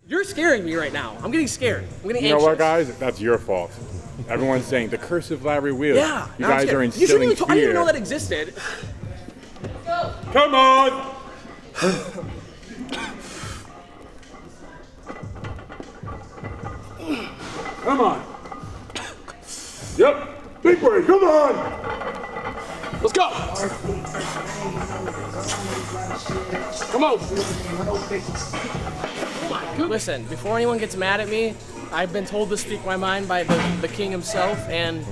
You're scaring me right now. I'm getting scared. I'm getting anxious. You know what, guys? That's your fault. Everyone's saying the curse of Larry Wheels. Yeah. You guys are instilling fear. I didn't even know that existed. Go. Come on! Come on. Yep. Big boy, come on. Let's go. Come on. Listen, before anyone gets mad at me, I've been told to speak my mind by the king himself, and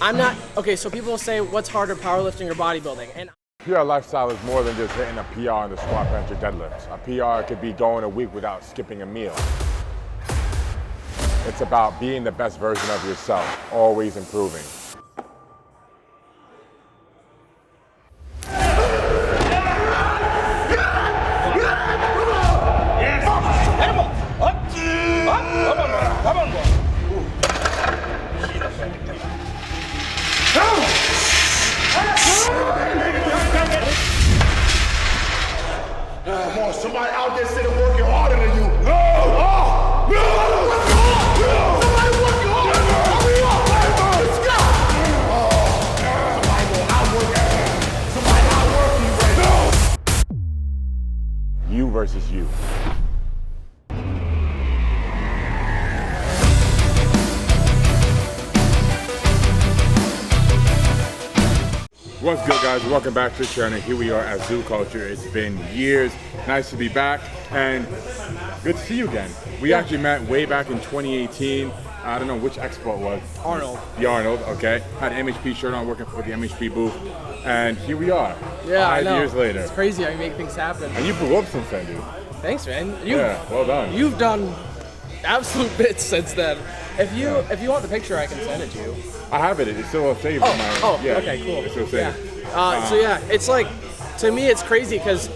I'm not, okay, so people say, what's harder, powerlifting or bodybuilding? And PR lifestyle is more than just hitting a PR in the squat, bench, or deadlifts. A PR could be going a week without skipping a meal. It's about being the best version of yourself, always improving. Come on, somebody out there sitting working harder than you. No! Oh! No! No! Somebody working harder! Hurry up! Let's go! Oh! Somebody go outwork. Somebody outwork you right now. You versus you. What's good, guys? Welcome back to the channel. Here we are at Zoo Culture. It's been years. Nice to be back, and good to see you again. We actually met way back in 2018. I don't know which expo it was. Arnold. The Arnold, okay. Had an MHP shirt on, working for the MHP booth, and here we are. Yeah, 5 years later. It's crazy how you make things happen. And you blew up since then, dude. Thanks, man. Yeah, well done. You've done absolute bits since then. If you want the picture, I can send it to you. I have it. It's still saved. Okay, cool. It's still saved. Yeah. So yeah, it's like, to me, it's crazy because,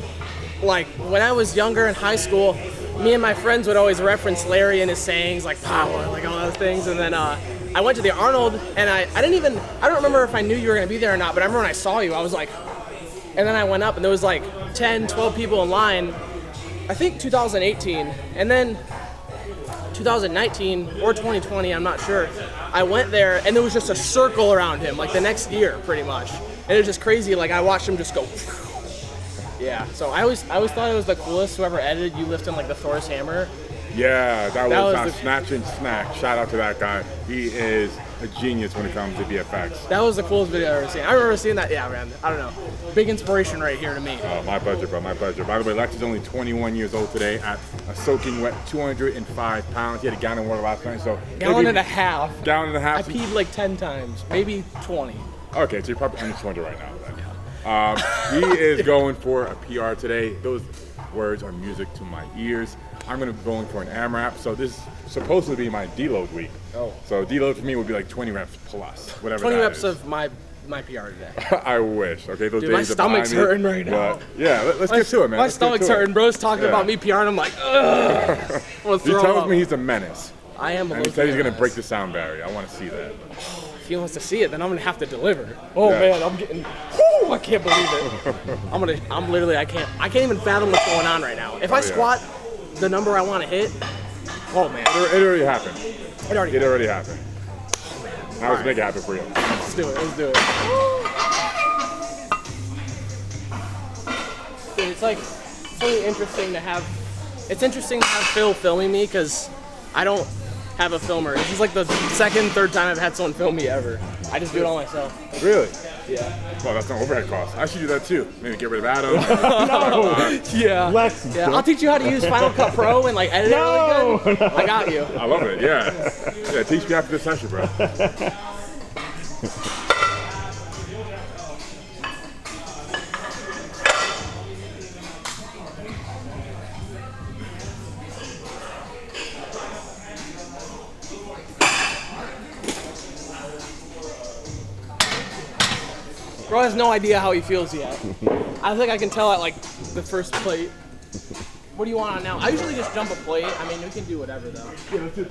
like, when I was younger in high school, me and my friends would always reference Larry and his sayings, like power, like all those things. And then I went to the Arnold, and I don't remember if I knew you were gonna be there or not, but I remember when I saw you, I was like, and then I went up, and there was like 10, 12 people in line. I think 2018, and then 2019 or 2020, I'm not sure. I went there and there was just a circle around him, like the next year, pretty much. And it was just crazy. Like I watched him just go. Yeah. So I always thought it was the coolest. Whoever edited you lifting like the Thor's hammer. Yeah, that was Snatch and Snack. Shout out to that guy. He is a genius when it comes to VFX. That was the coolest video I've ever seen. I remember seeing that. Yeah, man. I don't know. Big inspiration right here to me. Oh, my pleasure, bro. My pleasure. By the way, Lexx is only 21 years old today at a soaking wet 205 pounds. He had a gallon of water last night, so gallon and a half. Gallon and a half. I peed like 10 times, maybe 20. Okay, so you're probably under 200 right now. He is going for a PR today. Those words are music to my ears. I'm going to be going for an AMRAP, so this is supposed to be my deload week. Oh. So deload for me would be like 20 reps plus, whatever 20 that reps is. of my PR today. I wish. Okay, those Dude, days my stomach's hurting right now. But yeah, let's get to it, man. My stomach's hurting. Bro's talking about me PR, and I'm like, ugh. He tells me he's a menace. I am a And he said he's going to break the sound barrier. I want to see that. If he wants to see it, then I'm going to have to deliver. Oh, yeah. Man, I'm getting, whoo, I can't believe it. I can't even fathom what's going on right now. If I squat the number I want to hit, oh, man. It already happened. It already happened. Oh, man. Now let's make it happen for you. Let's do it. Dude, it's really interesting to have, Phil filming me because I don't have a filmer. This is like the second, third time I've had someone film me ever. I just do it all myself. Really? Yeah. Well, that's no overhead cost. I should do that too. Maybe get rid of Adam. No. Yeah. Lexx. Yeah. I'll teach you how to use Final Cut Pro and like edit it really good. I got you. I love it. Yeah. Yeah. Teach me after this session, bro. Bro has no idea how he feels yet. I think I can tell at like the first plate. What do you want on now? I usually just jump a plate. I mean, we can do whatever though. Yeah, let's do it.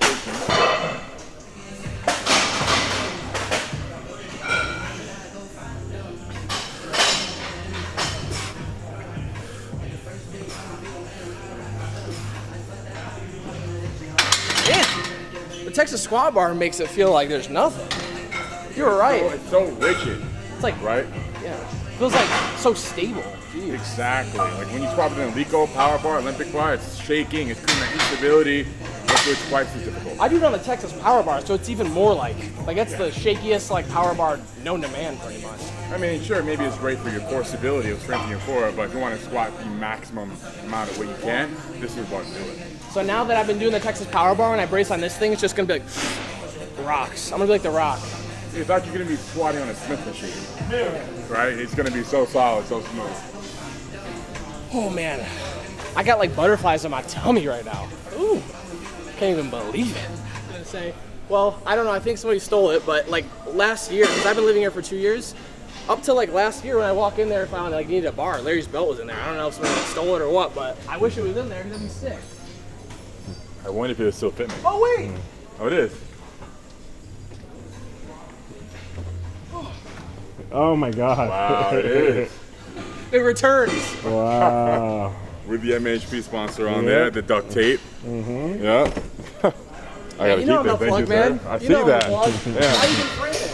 The Texas squat bar makes it feel like there's nothing. You're right. It's so rigid. It's like, right? Yeah. It feels like so stable. Jeez. Exactly. Like when you squat with an Alico power bar, Olympic bar, it's shaking, it's creating that instability. So it's quite difficult. I do it on the Texas power bar, so it's even more like it's the shakiest like power bar known to man, pretty much. I mean, sure, maybe it's great for your core stability, it'll strengthen your core, but if you want to squat the maximum amount of what you can, this is what to do it. So now that I've been doing the Texas power bar and I brace on this thing, it's just gonna be like rocks. I'm gonna be like the Rock. It's like you're gonna be squatting on a Smith machine, right? It's gonna be so solid, so smooth. Oh man, I got like butterflies on my tummy right now. Ooh. Can't even believe it. I'm gonna say, well, I don't know, I think somebody stole it, but like last year, because I've been living here for 2 years, up to like last year when I walk in there and found like needed a bar, Larry's belt was in there. I don't know if somebody stole it or what, but I wish it was in there because that'd be sick. I wonder if it'll still fit me. Oh wait! Oh, it is. Oh my God. Wow, it is. It returns. Wow. With the MHP sponsor on there, the duct tape. Mm-hmm. Yeah. I gotta keep it. Thank you, sir. I see that. How you Yeah. can frame it?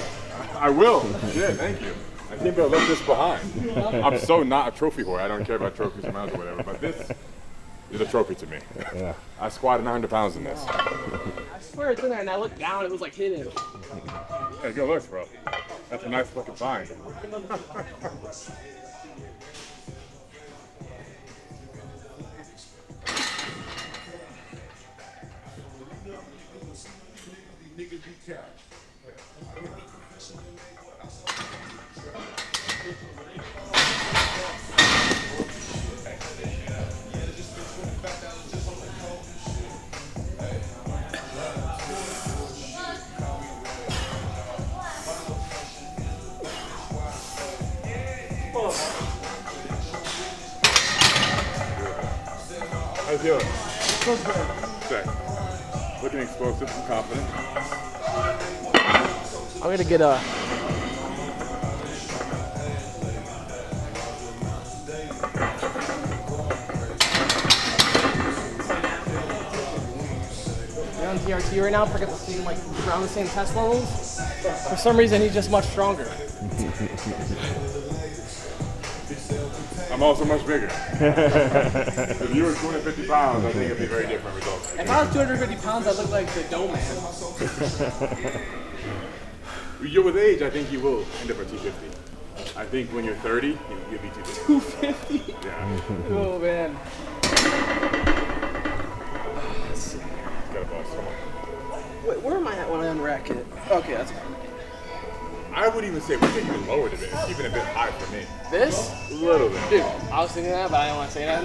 I will. Yeah, thank you. I think I'll left this behind. I'm so not a trophy whore. I don't care about trophies or medals or whatever, but this is a trophy to me. Yeah. I squatted 900 pounds in this. I swear it's in there, and I looked down, it was like hidden. Yeah, good looks, bro. That's a nice fucking find. How you feeling? Feels good. Sick. Looking explosive and confident. I'm gonna get a. You're on TRT right now, forget the same, like around the same test levels. For some reason, he's just much stronger. I'm also much bigger. If you were 250 pounds, I think it'd be very different results. If I was 250 pounds, I'd look like the Dough Man. You're with age, I think you will end up at 250. I think when you're 30, you'll be 250. 250? Yeah. Oh man. Got a boss. Come on. Wait, where am I at when I unrack it? Okay, that's fine. I would even say we take even lower than this. It's even a bit high for me. This? A little bit. Dude, I was thinking that, but I don't want to say that.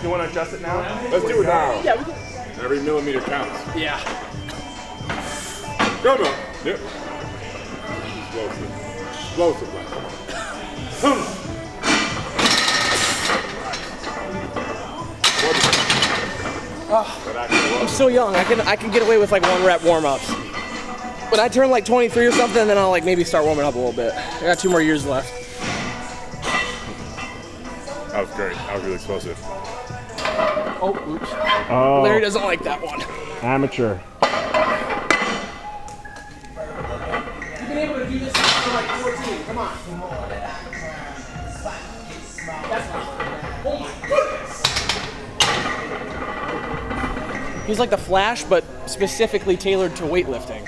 You want to adjust it now? Let's do it now. Yeah, we can. Every millimeter counts. Yeah. Go, go. Yep. Explosive. Explosive. I'm so young. I can get away with like 1 rep warm-ups. When I turn like 23 or something, then I'll like maybe start warming up a little bit. I got 2 more years left. That was great. That was really explosive. Oh, oops. Oh, Larry doesn't like that one. amateur. You've been able to do this since you're like 14. Come on. That's not. Oh my goodness. He's like the Flash, but specifically tailored to weightlifting.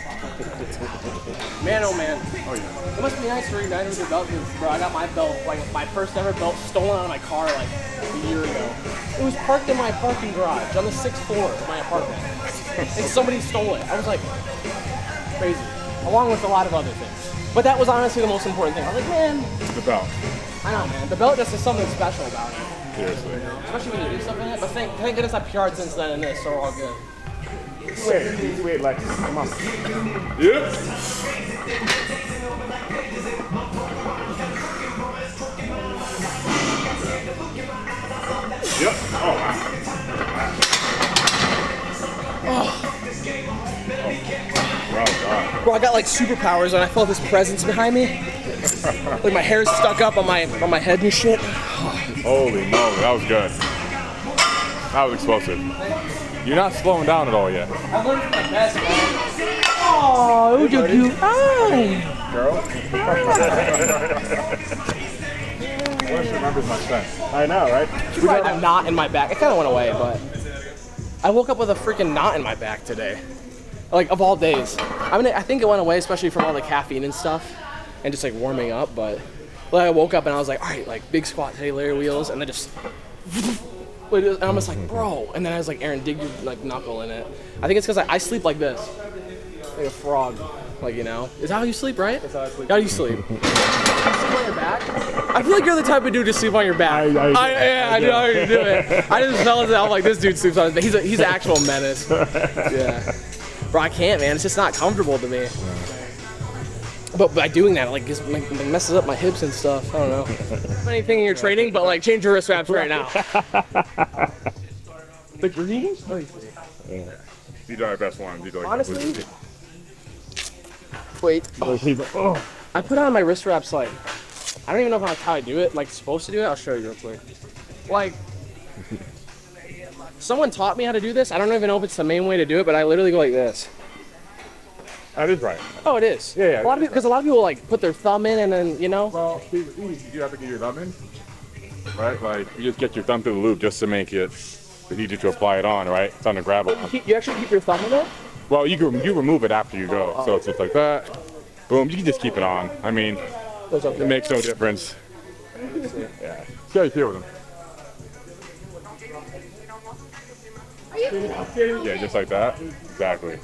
Man, oh man. Oh, yeah. It must be nice to reunite with your belt, because bro, I got my belt, like my first ever belt, stolen out of my car like a year ago. It was parked in my parking garage on the 6th floor of my apartment. And somebody stole it. I was like, crazy. Along with a lot of other things. But that was honestly the most important thing. I was like, man. The belt. I know, man. The belt just is something special about it. Seriously. Especially when you do stuff in it. But thank goodness I PR'd since then in this, so we're all good. Wait, Lex. Come on. Yep. Yep. Oh, wow. Well done. Bro, I got like superpowers and I felt this presence behind me. Like my hair's stuck up on my head and shit. Holy moly, that was good. That was explosive. You're not slowing down at all yet. I learned from my best, man. Oh, you Girl? Worst remembers my son. I know, right? You probably had a knot in my back. It kind of went away, but I woke up with a freaking knot in my back today. Like, of all days. I mean, I think it went away, especially from all the caffeine and stuff, and just like warming up. But I woke up and I was like, all right, like big squat today, Larry wheels, and then just. And I'm just like, bro. And then I was like, Aaron, dig your like knuckle in it. I think it's because I sleep like this, like a frog. Like, you know, is that how you sleep, right? That's how I sleep. How do you sleep? You sleep on your back? I feel like you're the type of dude to sleep on your back. I know how you do it. I just fell into I'm like, this dude sleeps on his back. He's an actual menace. Yeah. Bro, I can't, man. It's just not comfortable to me. But by doing that, like, it messes up my hips and stuff. I don't know. Anything in your training, but like, change your wrist wraps right now. The green? These are our best ones. These are like Honestly? Wait. Oh. I put on my wrist wraps like, I don't even know how I do it. Like, supposed to do it? I'll show you real quick. Like, someone taught me how to do this. I don't even know if it's the main way to do it, but I literally go like this. That is right. Oh, it is. Yeah. Because a lot of people like put their thumb in and then, you know. Well, you have to get your thumb in, right? Like, you just get your thumb through the loop just to make it easier to apply it on, right? It's on the gravel. You actually keep your thumb in it? Well, you remove it after you go, so it's just like that. Boom, you can just keep it on. I mean, it makes no difference. Yeah. See how you feel with them. Yeah, just like that. Exactly.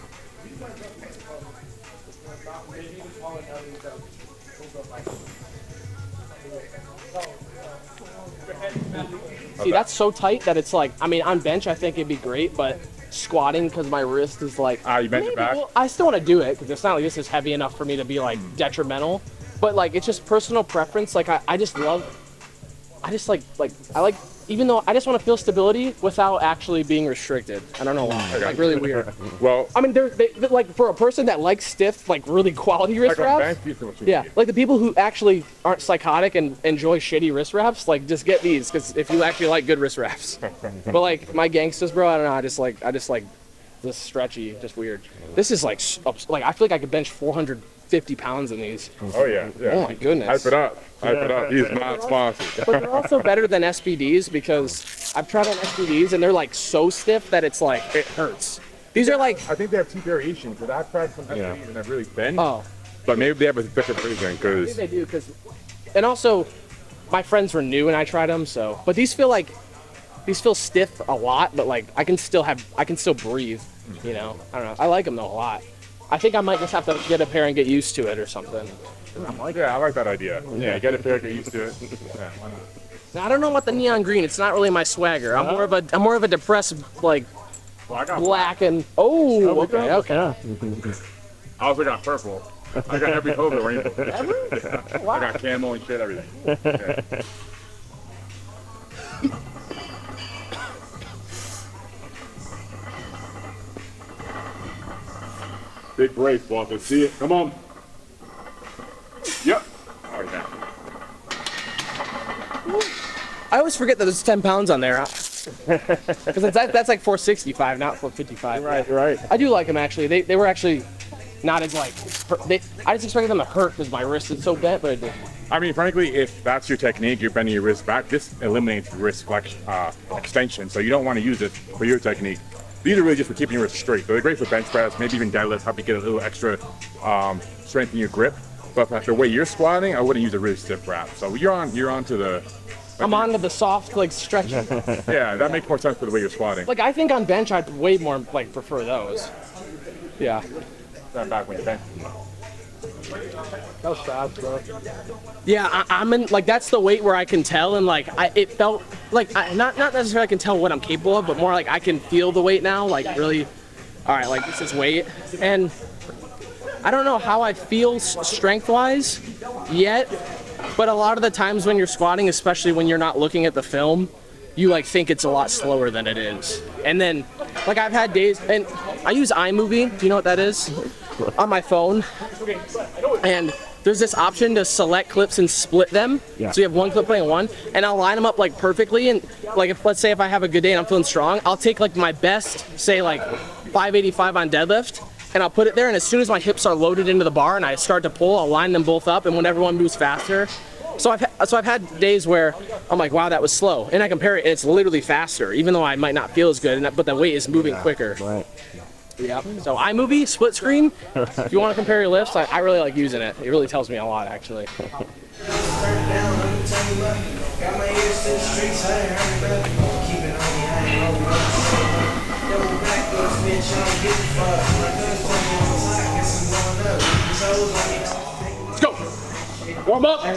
See, that's so tight that it's like, I mean, on bench, I think it'd be great, but squatting, because my wrist is like, you bent your back? Well, I still want to do it, because it's not like this is heavy enough for me to be like detrimental, but like, it's just personal preference. Like, I just like, even though I just want to feel stability without actually being restricted. I don't know why. Like, really weird. Well, I mean, they're like, for a person that likes stiff, like really quality wrist wraps. Yeah, like the people who actually aren't psychotic and enjoy shitty wrist wraps, like just get these, because if you actually like good wrist wraps. But like my gangsters, bro, I don't know. I just like this stretchy, just weird. This is like I feel like I could bench 450 pounds in these. Oh yeah. Oh my goodness. Hype it up. He's not sponsored. But they're also better than SPDs, because I've tried on SPDs and they're like so stiff that it's like, it hurts. These are like, I think they have two variations, because I've tried some SPDs and they're really thin. oh, But maybe they have a different version, I think because they do, and also my friends were new and I tried them, so, but these feel stiff a lot, but like I can still breathe, you know. I don't know. I like them though a lot. I think I might just have to get a pair and get used to it or something. I like that idea. Yeah, get a pair, get used to it. Yeah, why not? Now, I don't know about the neon green. It's not really my swagger. I'm more of a depressed, like, Well, I got black and okay. Yeah. I also got purple. I got every color of the rainbow. Ever? Wow. I got camo and shit, everything. Yeah. Big brace, Walter. See it? Come on. Yep. Oh, yeah. I always forget that there's 10 pounds on there. Because that's like 465, not 455. Right. I do like them, actually. They were actually not as like, I just expected them to hurt because my wrist is so bent, but it didn't. I mean, frankly, if that's your technique, you're bending your wrist back, this eliminates wrist extension, so you don't want to use it for your technique. These are really just for keeping your wrist straight. So they're great for bench press, maybe even deadlifts, help you get a little extra strength in your grip. But for the way you're squatting, I wouldn't use a really stiff wrap. So you're on to the... I'm on to the soft, like, stretching. Yeah, that makes more sense for the way you're squatting. Like, I think on bench, I'd way more, like, prefer those. Yeah. Stand back when you bench. That was fast, bro. Yeah, I'm in, like, that's the weight where I can tell, and, like, it felt, like, not necessarily I can tell what I'm capable of, but more like I can feel the weight now, like, really, all right, like, this is weight. And I don't know how I feel strength-wise yet, but a lot of the times when you're squatting, especially when you're not looking at the film, you, like, think it's a lot slower than it is. And then, like, I've had days, and I use iMovie, do you know what that is? On my phone. And there's this option to select clips and split them. Yeah. So you have one clip playing one, and I'll line them up like perfectly. And like, if let's say if I have a good day and I'm feeling strong, I'll take like my best, say like 585 on deadlift, and I'll put it there. And as soon as my hips are loaded into the bar and I start to pull, I'll line them both up. And whenever one moves faster, so I've had days where I'm like, wow, that was slow, and I compare it, and it's literally faster, even though I might not feel as good, but the weight is moving quicker. Right. Yep. So iMovie, split screen, if you want to compare your lifts, I really like using it. It really tells me a lot, actually. Let's go. Warm up. Get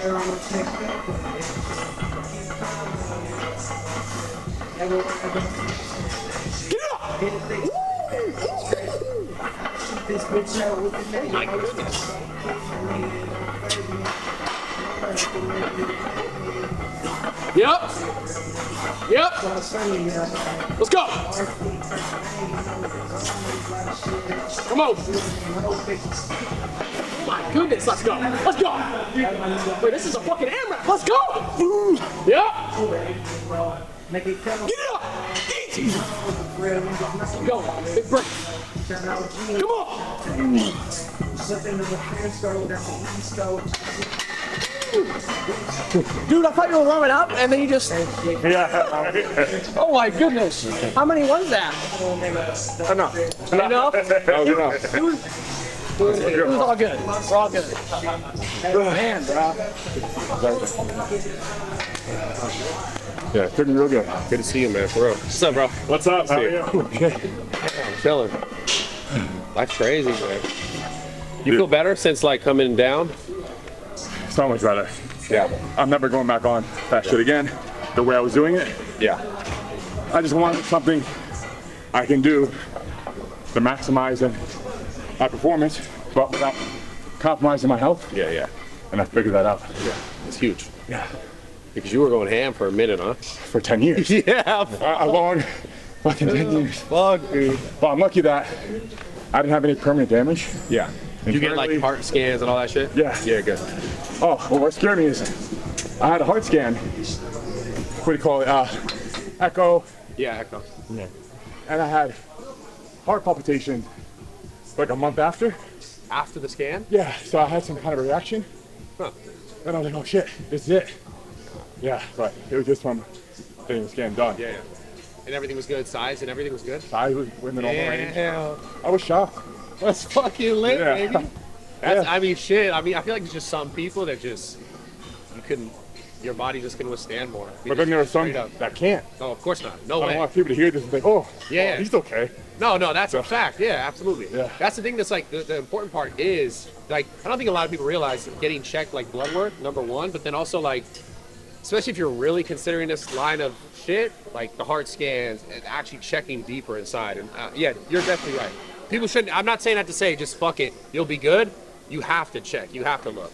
it up. Oh my goodness. Yep. Yep. Let's go. Come on. Oh my goodness, let's go. Let's go. Wait, this is a fucking AMRAP. Let's go. Yep. Get it up. Easy. Go. Big break. Come on. Dude, I thought you were warming up, and then you just... Yeah. Oh my goodness. How many was that? Enough. Enough? That was enough. It was all good. We're all good. Man, bro. Yeah, feeling real good. Good to see you, man. For real. What's up, bro? What's up? How are you? I'm chilling. Life's crazy, man. You feel better since like coming down? So much better. Yeah. I'm never going back on that shit again. The way I was doing it. Yeah. I just want something I can do to maximize my performance, but without compromising my health. Yeah, yeah. And I figured that out. Yeah. It's huge. Yeah. Because you were going ham for a minute, huh? For 10 years. Yeah. A long fucking 10 years. Fuck, dude. But I'm lucky that I didn't have any permanent damage. Yeah. You get like heart scans and all that shit? Yeah. Yeah, good. Oh, well, what scared me is I had a heart scan. What do you call it? Echo. Yeah, echo. Yeah. And I had heart palpitation like a month after. After the scan? Yeah, so I had some kind of reaction. Huh. And I was like, oh shit, this is it. Yeah, but it was just from getting the scan done. Yeah, yeah. And everything was good? Size and everything was good? I was in the normal range. Yeah. I was shocked. That's fucking lit, Yeah. baby. That's, Yeah. I mean, shit. I mean, I feel like it's just some people that just, you couldn't, your body just can withstand more. But then there are some Straight up. that can't. No, of course not. No I don't way. want people to hear this and think, oh, Yeah. oh, he's okay. No, that's a fact. Yeah, absolutely. Yeah. That's the thing that's like, the important part is, like, I don't think a lot of people realize getting checked, like blood work, number one, but then also like, especially if you're really considering this line of shit, like the heart scans and actually checking deeper inside. And yeah, you're definitely right. People shouldn't, I'm not saying that to say just fuck it, you'll be good. You have to check, you have to look.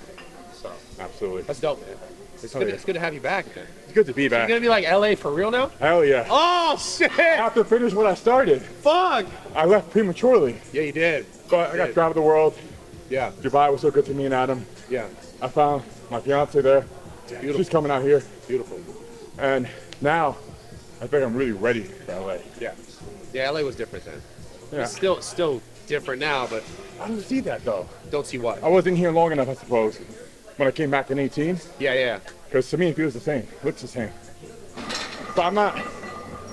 So Absolutely. that's dope, man. It's good, yeah. it's good to have you back, man. It's good to be You're back. gonna be like LA for real now? Hell yeah. Oh shit! I have to finish what I started. Fuck! I left prematurely, Yeah, you did. but I got to travel the world. Yeah, Dubai was so good to me and Adam. yeah. I found my fiance there. Beautiful. She's coming out here. Beautiful. And now I think I'm really ready for LA. Yeah. Yeah, LA was different then. Yeah. It's still different now, but I don't see that though. don't see why. I wasn't here long enough, I suppose, when I came back in 18. Yeah, yeah. Because to me, it feels the same, looks the same. But I'm not,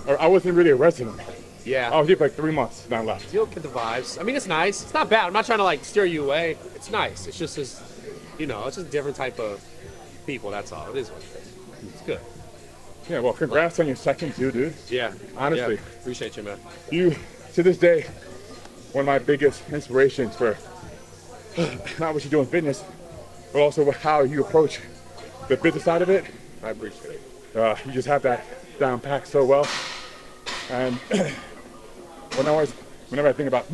or I wasn't really a resident. Yeah. I was here for like 3 months, then I left. You'll get the vibes. I mean, it's nice. It's not bad. I'm not trying to like steer you away. It's nice. It's just this, you know, it's just a different type of people. That's all. It is what it is. It's good. Yeah, well, congrats on your second too, dude. Yeah. Honestly. Yeah. Appreciate you, man. You, to this day, one of my biggest inspirations for not what you do in fitness, but also how you approach the business side of it. I appreciate it. You just have that down packed so well. And whenever I think about,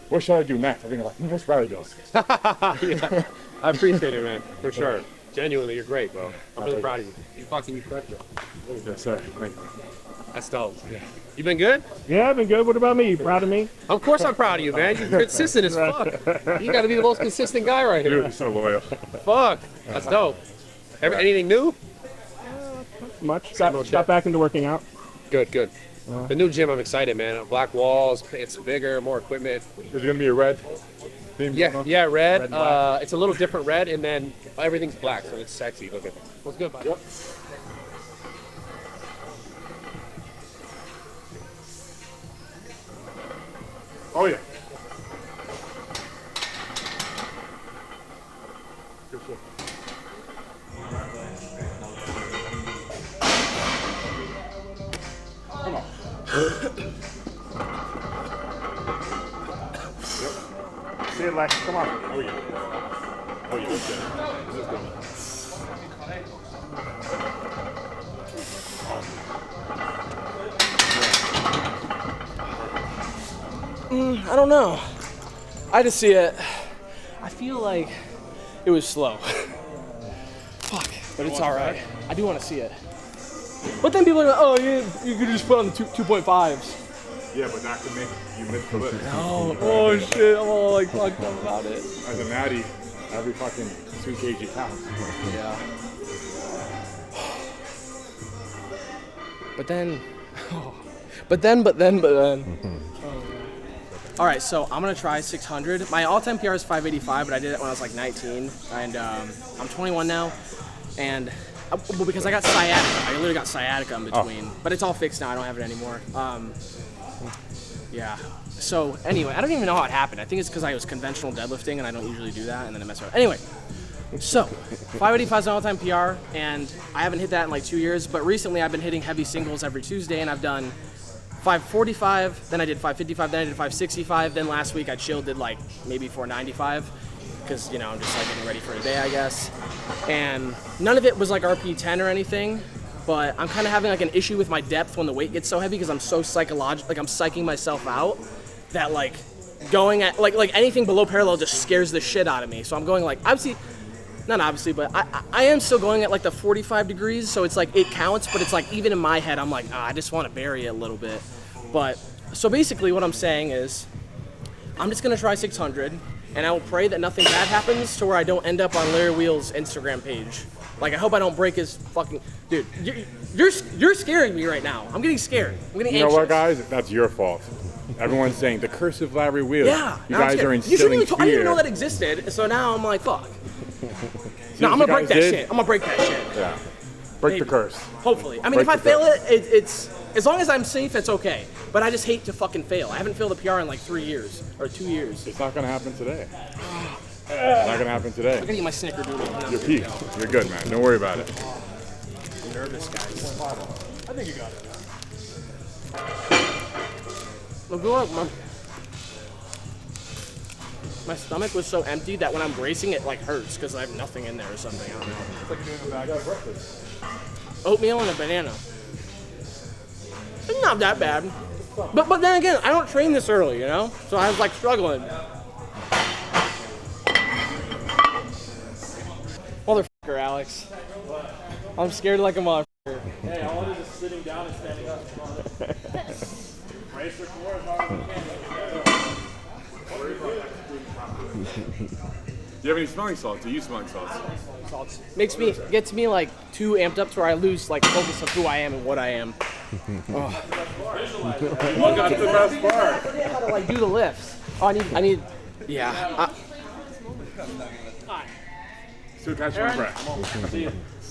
what should I do next? I think about, what's Riley doing? Yeah. I appreciate it, man. For sure. Genuinely, you're great, bro. I'm really proud of you. You fucking crushed it. Yes, sir. Thank you. That's dope. Yeah. You been good? Yeah, I've been good. What about me? You proud of me? Of course I'm proud of you, man. You're consistent as fuck. You gotta be the most consistent guy right Dude, here. you're so loyal. Fuck. That's dope. Anything new? Much. Got back into working out. Good, good. The new gym, I'm excited, man. Black walls, it's bigger, more equipment. Is it gonna be a red theme? Yeah, yeah, red. It's a little different red, and then everything's black, so it's sexy looking. What's good, buddy? Yep. Oh yeah. Good shit. Come on. Yep. See it, Lex. Come on. Oh yeah. Oh yeah. That's good. This is good. I don't know. I just see it. I feel like it was slow. Fuck, but it's all right. I do want to see it. But then people are like, oh, you could just put on the 2.5s. Yeah, but that could make you miss the lift. Oh shit, I'm all like fucked up about it. As a natty, every fucking 2 kg counts. Yeah. But then. All right, so I'm gonna try 600. My all-time PR is 585, but I did it when I was like 19, and I'm 21 now, and well, because I got sciatica. I literally got sciatica in between, but it's all fixed now. I don't have it anymore. Yeah. So anyway, I don't even know how it happened. I think it's because I was conventional deadlifting, and I don't usually do that, and then I messed up. Anyway, so 585 is an all-time PR, and I haven't hit that in like 2 years. But recently, I've been hitting heavy singles every Tuesday, and I've done 545, then I did 555, then I did 565, then last week I chilled, did like maybe 495, because, you know, I'm just like getting ready for a day, I guess. And none of it was like RP 10 or anything, but I'm kind of having like an issue with my depth when the weight gets so heavy, because I'm so psychological, like I'm psyching myself out, that like going at, like anything below parallel just scares the shit out of me. So I'm going like, obviously, not obviously, but I am still going at like the 45 degrees, so it's like it counts, but it's like even in my head, I'm like, I just want to bury it a little bit. But so basically what I'm saying is I'm just going to try 600, and I will pray that nothing bad happens to where I don't end up on Larry Wheel's Instagram page. Like, I hope I don't break his fucking... Dude, you're scaring me right now. I'm getting scared. I'm getting anxious. You know what, guys? That's your fault. Everyone's saying the curse of Larry Wheel. Yeah. You guys are instilling fear. I didn't even know that existed, so now I'm like, fuck. No, I'm gonna break that shit. I'm gonna break that shit. Yeah. Break the curse. Hopefully. I mean, Break if I the fail curse. it's as long as I'm safe, it's okay. But I just hate to fucking fail. I haven't failed a PR in like 3 years or 2 years. It's not gonna happen today. It's not gonna happen today. I'm gonna eat my snickerdoodle. You're peaked. You're good, man. Don't worry about it. I'm nervous, guys. I think you got it. Look, look, my stomach was so empty that when I'm bracing, it like hurts because I have nothing in there or something. I don't know. It's like you're doing a bag of breakfast. Oatmeal and a banana. It's not that bad. But then again, I don't train this early, you know? So I was like struggling. Motherfucker, Alex. I'm scared like a motherfucker. Hey, all it is sitting down and standing up. Race your core as hard as you can. Do you have any smelling salts? Do you use smelling salts? Gets me like too amped up to where I lose like focus of who I am and what I am. Well, that's the best part. I forget how to like do the lifts. Oh, I need, yeah. Still catch my breath.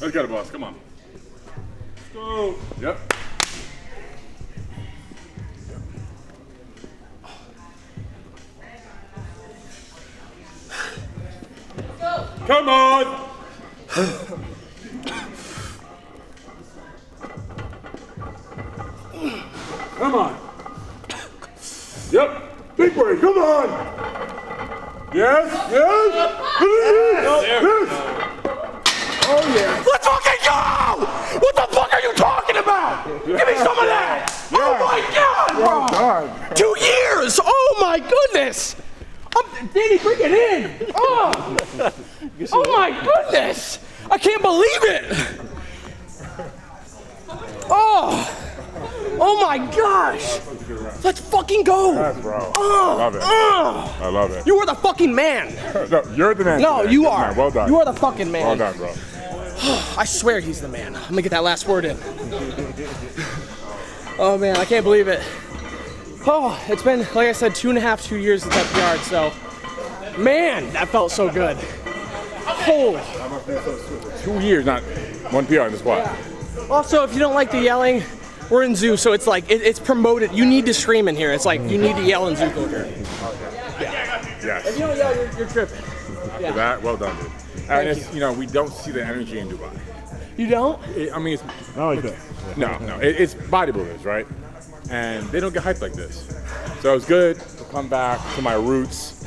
Let's get it, boss. Come on. Let's go. Yep. Come on! Come on! Yep! Big boy, come on! Yes! Yes! Yes! Oh yeah! Let's fucking go! What the fuck are you talking about? Give me some of that! Oh my god, bro! God. 2 years! Oh my goodness! Danny, bring it in! Oh! Oh my goodness! I can't believe it. Oh my gosh. Let's fucking go. Yes, bro. I love it. I love it. You are the fucking man. No, you're the man. No, today. you Good are. man. Well done. You are the fucking man. Well done, bro. I swear he's the man. I'm gonna get that last word in. Oh man, I can't believe it. Oh, it's been, like I said, 2 years since that yard, so man, that felt so good. Oh. 2 years, not one PR in the squat. Yeah. Also, if you don't like the yelling, we're in zoo, so it's like, it's promoted. You need to scream in here. It's like, you need to yell in zoo culture. Yeah. Yes. If you don't yell, you're tripping. After that, well done, dude. And it's, you know, we don't see the energy in Dubai. You don't? I mean, it's, I like this. no, it's bodybuilders, right? And they don't get hyped like this. So it's good to come back to my roots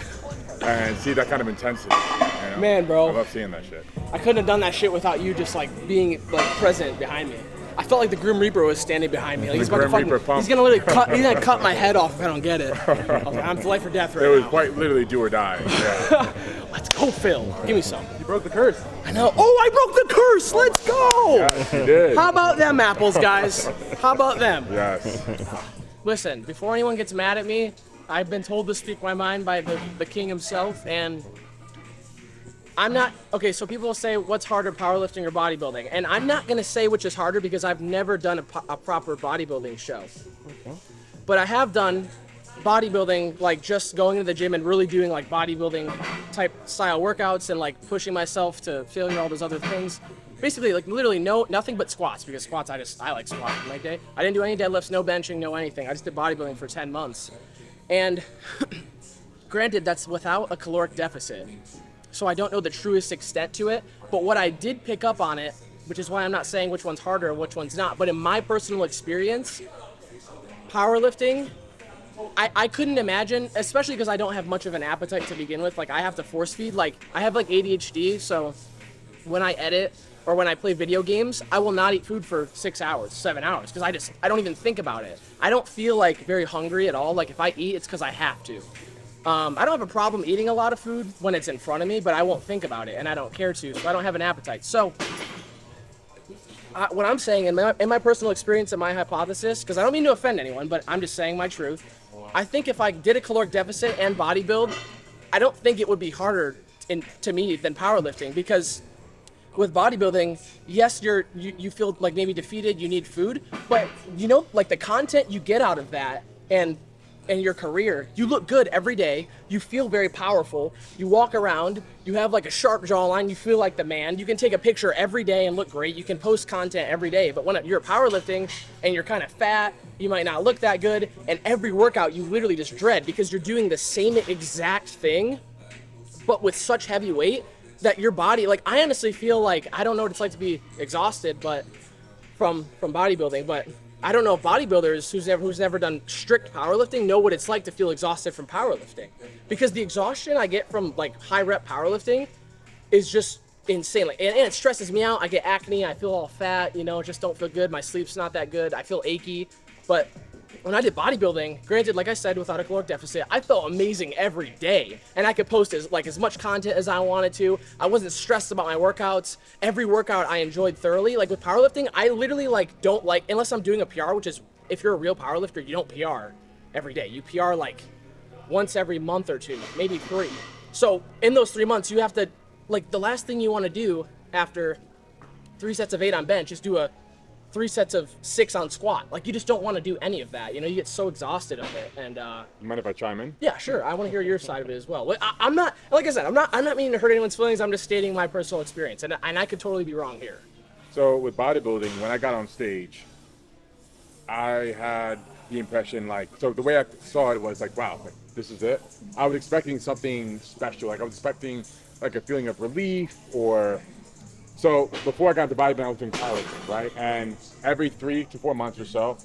and see that kind of intensity. You know? Man, bro. I love seeing that shit. I couldn't have done that shit without you just like being like present behind me. I felt like the Grim Reaper was standing behind me. Like, he's Grim Reaper pump. he's gonna literally cut my head off if I don't get it. I was like, I'm life or death right It was now. quite literally do or die. Yeah. Let's go, Phil. Give me some. You broke the curse. I know. Oh, I broke the curse. Let's go. Yes, you did. How about them apples, guys? How about them? Yes. Listen, before anyone gets mad at me, I've been told to speak my mind by the king himself, and I'm not, okay, so people will say, what's harder, powerlifting or bodybuilding? And I'm not gonna say which is harder because I've never done a proper bodybuilding show. Okay. But I have done bodybuilding, like just going to the gym and really doing like bodybuilding type style workouts and like pushing myself to failure, all those other things. Basically, like literally nothing but squats, because squats, I like squatting my day. I didn't do any deadlifts, no benching, no anything. I just did bodybuilding for 10 months. And granted, that's without a caloric deficit. So I don't know the truest extent to it, but what I did pick up on it, which is why I'm not saying which one's harder and which one's not, but in my personal experience, powerlifting, I couldn't imagine, especially because I don't have much of an appetite to begin with. Like, I have to force feed. Like, I have like ADHD, so when I edit or when I play video games, I will not eat food for 6 hours, 7 hours, because I don't even think about it. I don't feel like very hungry at all. Like, if I eat, it's because I have to. I don't have a problem eating a lot of food when it's in front of me, but I won't think about it, and I don't care to, so I don't have an appetite. So what I'm saying in my personal experience and my hypothesis, because I don't mean to offend anyone, but I'm just saying my truth, I think if I did a caloric deficit and bodybuild, I don't think it would be harder to me than powerlifting, because with bodybuilding, yes, you feel like maybe defeated, you need food, but you know, like the content you get out of that and your career, you look good every day, you feel very powerful, you walk around, you have like a sharp jawline, you feel like the man, you can take a picture every day and look great, you can post content every day, but when you're powerlifting and you're kind of fat, you might not look that good, and every workout you literally just dread because you're doing the same exact thing, but with such heavy weight that your body, like I honestly feel like, I don't know what it's like to be exhausted, but from bodybuilding, but I don't know if bodybuilders who's never done strict powerlifting know what it's like to feel exhausted from powerlifting, because the exhaustion I get from like high rep powerlifting is just insane. Like, and it stresses me out. I get acne. I feel all fat. You know, just don't feel good. My sleep's not that good. I feel achy. But when I did bodybuilding, granted, like I said, without a caloric deficit, I felt amazing every day, and I could post as much content as I wanted to. I wasn't stressed about my workouts. Every workout I enjoyed thoroughly. Like with powerlifting, I literally don't like, unless I'm doing a PR, which is, if you're a real powerlifter, you don't PR every day. You PR like once every month or two, maybe 3. So in those 3 months, you have to, like, the last thing you want to do after 3 sets of 8 on bench is do 3 sets of 6 on squat. Like, you just don't want to do any of that. You know, you get so exhausted of it. And You mind if I chime in? yeah, sure. I want to hear your side of it as well. I'm not, like I said, I'm not meaning to hurt anyone's feelings. I'm just stating my personal experience, and I could totally be wrong here. So with bodybuilding, when I got on stage, I had the impression, like, so the way I saw it was like, wow, like, this is it. I was expecting something special. Like, I was expecting like a feeling of relief, or so before I got into bodybuilding, I was doing powerlifting, right? And every 3 to 4 months or so,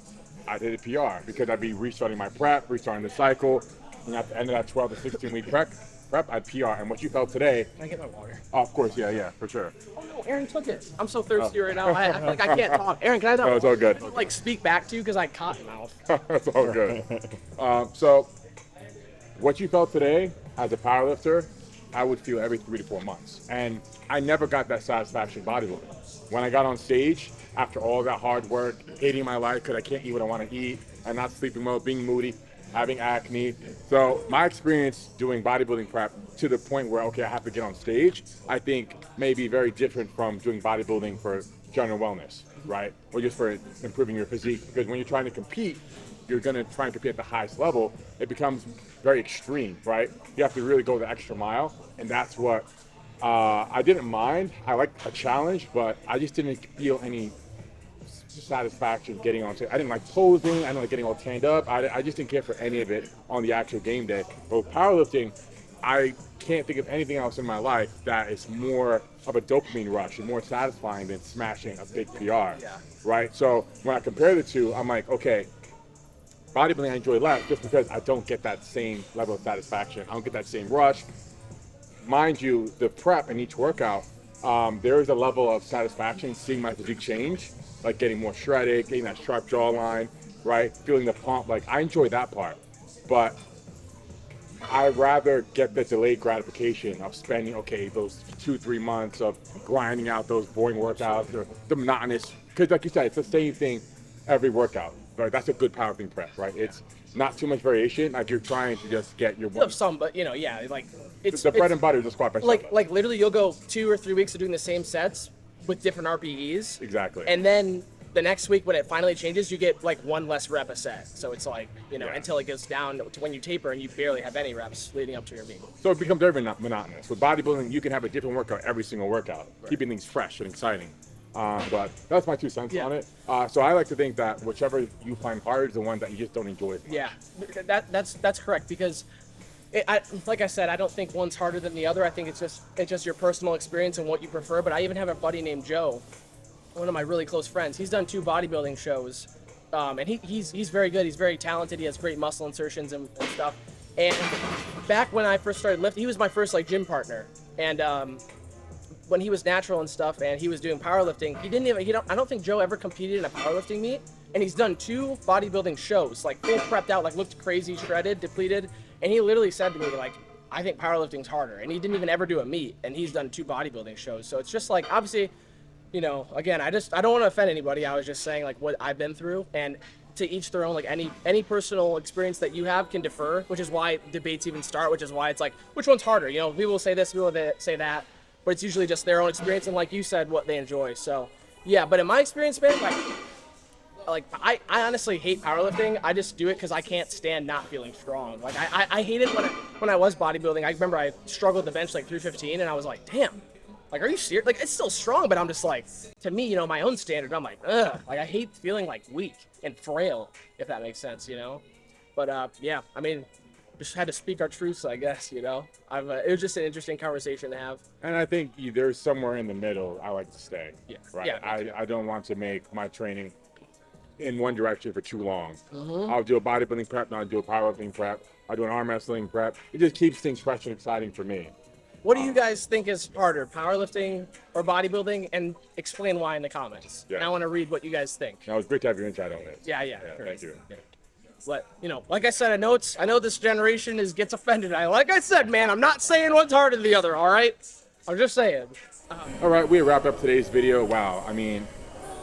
I did a PR because I'd be restarting my prep, restarting the cycle, and at the end of that 12 to 16 week prep, I'd PR. And what you felt today. Can I get my water? Oh, of course, yeah, for sure. Oh no, Aaron took it. I'm so thirsty right now. I feel like I can't talk. Aaron, can I not? No, it's all good. Like, speak back to you because I cotton mouth. It's all good. So what you felt today as a powerlifter I would feel every 3 to 4 months. And I never got that satisfaction bodybuilding. When I got on stage, after all that hard work, hating my life because I can't eat what I want to eat, and not sleeping well, being moody, having acne. So my experience doing bodybuilding prep to the point where, okay, I have to get on stage, I think may be very different from doing bodybuilding for general wellness, right? Or just for improving your physique. Because when you're trying to compete, you're going to try and compete at the highest level. It becomes very extreme, right? You have to really go the extra mile. And that's what I didn't mind. I liked a challenge, but I just didn't feel any satisfaction getting on stage. I didn't like posing. I didn't like getting all tanned up. I just didn't care for any of it on the actual game day. But with powerlifting, I can't think of anything else in my life that is more of a dopamine rush and more satisfying than smashing a big PR, right? So when I compare the two, I'm like, okay, bodybuilding I enjoy less just because I don't get that same level of satisfaction. I don't get that same rush. Mind you, the prep in each workout, there is a level of satisfaction seeing my physique change, like getting more shredded, getting that sharp jawline, right? Feeling the pump, like I enjoy that part. But I'd rather get the delayed gratification of spending, okay, those 2-3 months of grinding out those boring workouts or the monotonous, because like you said, it's the same thing every workout, right? That's a good powerlifting prep, right? It's not too much variation. Like you're trying to just get your You have some, but like it's the bread and butter is the squat by like literally you'll go 2 or 3 weeks of doing the same sets with different RPEs. Exactly. And then the next week when it finally changes, you get like 1 less rep a set. So it's like, until it goes down to when you taper and you barely have any reps leading up to your meet. So it becomes very monotonous. With bodybuilding, you can have a different workout every single workout, keeping things fresh and exciting. But that's my 2 cents on it. So I like to think that whichever you find hard is the one that you just don't enjoy as much. Yeah, that's correct because like I said, I don't think one's harder than the other. I think it's just your personal experience and what you prefer. But I even have a buddy named Joe, one of my really close friends. He's done 2 bodybuilding shows, and he's very good. He's very talented. He has great muscle insertions and stuff. And back when I first started lifting, he was my first like gym partner. And when he was natural and stuff, and he was doing powerlifting, I don't think Joe ever competed in a powerlifting meet. And he's done 2 bodybuilding shows, like full prepped out, like looked crazy, shredded, depleted. And he literally said to me, like, I think powerlifting's harder. And he didn't even ever do a meet, and he's done 2 bodybuilding shows. So it's just like, obviously, again, I don't want to offend anybody. I was just saying like what I've been through, and to each their own. Like any personal experience that you have can differ, which is why debates even start, which is why it's like, which one's harder? People will say this, people will say that, but it's usually just their own experience and like you said, what they enjoy. So yeah, but in my experience, man, like I honestly hate powerlifting. I just do it because I can't stand not feeling strong. Like I hated when I was bodybuilding. I remember I struggled to bench like 315, and I was like, damn. Like, are you serious? Like, it's still strong, but I'm just like, to me, my own standard, I'm like, ugh. Like, I hate feeling like weak and frail, if that makes sense, But yeah, I mean, just had to speak our truths, I guess, it was just an interesting conversation to have. And I think there's somewhere in the middle I like to stay. Yeah. Right. Yeah. I don't want to make my training in one direction for too long. Mm-hmm. I'll do a bodybuilding prep, then I'll do a powerlifting prep. I'll do an arm wrestling prep. It just keeps things fresh and exciting for me. What do you guys think is harder, powerlifting or bodybuilding? And explain why in the comments. Yeah. And I want to read what you guys think. Now, it's great to have your insight on it. Yeah. Sure. Thank you. Yeah. But like I said, I know this generation gets offended. Like I said, man, I'm not saying one's harder than the other. All right, I'm just saying. All right, we wrap up today's video. Wow, I mean,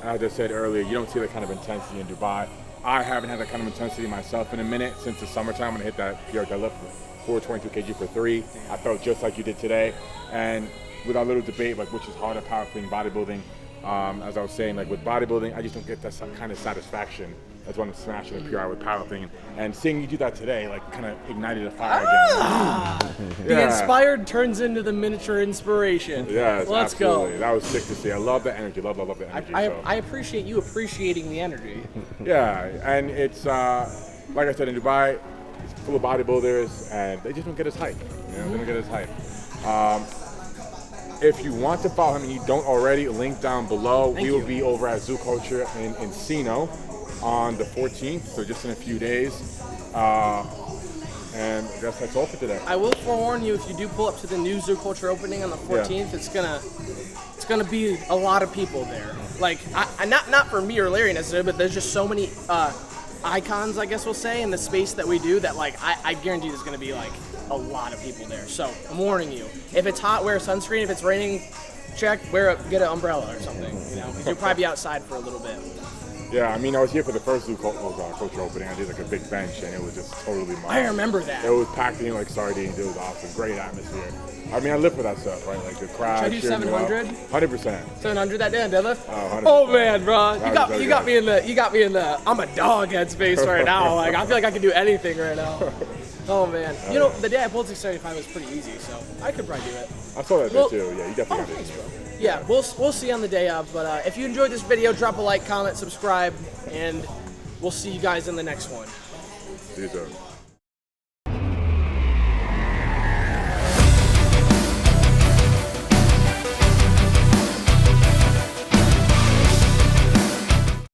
as I said earlier, you don't see that kind of intensity in Dubai. I haven't had that kind of intensity myself in a minute since the summertime when I hit that PR deadlift 422 kg for 3. I felt just like you did today. And with our little debate, like which is harder, powerlifting, bodybuilding, as I was saying, like with bodybuilding, I just don't get that kind of satisfaction as when I'm smashing a PR with powerlifting. And seeing you do that today, like kind of ignited a fire again. The inspired turns into the miniature inspiration. Yes, Let's absolutely. go. That was sick to see. I love the energy. Love the energy. I appreciate you appreciating the energy. Yeah, and it's like I said, in Dubai, it's full of bodybuilders, and they just don't get as hype. They don't get as hype. If you want to follow him and you don't already, link down below. We will be over at Zoo Culture in Encino on the 14th, so just in a few days. And I guess that's all for today. I will forewarn you, if you do pull up to the new Zoo Culture opening on the 14th, it's gonna be a lot of people there. Like, not for me or Larry necessarily, but there's just so many icons, I guess we'll say, in the space that we do that, like, I guarantee there's going to be, like, a lot of people there. So I'm warning you. If it's hot, wear sunscreen. If it's raining, get an umbrella or something, you know, 'cause you'll probably be outside for a little bit. Yeah, I mean, I was here for the first Zoo Culture opening. I did like a big bench, and it was just totally mine. I remember that. It was packed in like sardines. It was awesome. Great atmosphere. I mean, I live for that stuff, right? Like the crowd. Should I do 700? 100%. 700 that day on deadlift? Oh, 100%. Oh man, bro, you That got was me very in the I'm a dog headspace right now. Like I feel like I can do anything right now. Oh man, you know the day I pulled 675 was pretty easy, so I could probably do it. I saw that Well- there too. Yeah, you definitely got thanks, it. bro. Yeah, we'll see on the day of. But if you enjoyed this video, drop a like, comment, subscribe, and we'll see you guys in the next one. See you soon.